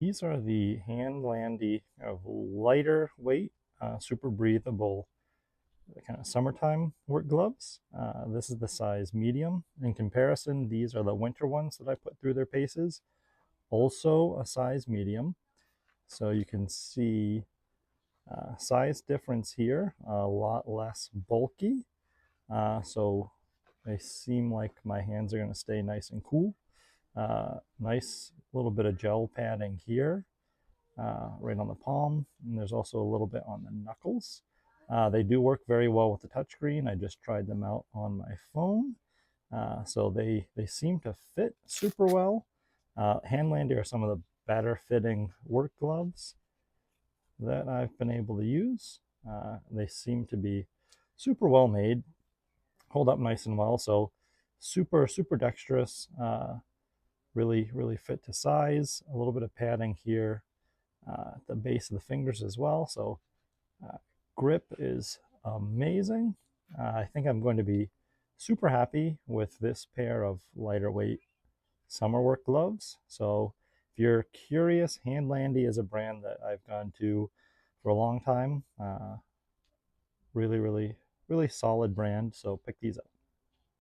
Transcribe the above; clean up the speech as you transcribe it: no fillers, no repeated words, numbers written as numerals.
These are the HANDLANDY lighter weight, super breathable kind of summertime work gloves. This is the size medium. In comparison, these are the winter ones that I put through their paces, also a size medium. So you can see size difference here, a lot less bulky. So they seem like my hands are going to stay nice and cool. Nice little bit of gel padding here, right on the palm, and there's also a little bit on the knuckles. They do work very well with the touchscreen. I just tried them out on my phone. So they seem to fit super well. Handlandy are some of the better fitting work gloves that I've been able to use. They seem to be super well made, hold up nice and well. So super dexterous, really fit to size. A little bit of padding here at the base of the fingers as well. So uh, grip is amazing. I think I'm going to be super happy with this pair of lighter weight summer work gloves. So if you're curious, Handlandy is a brand that I've gone to for a long time. Really solid brand. So pick these up.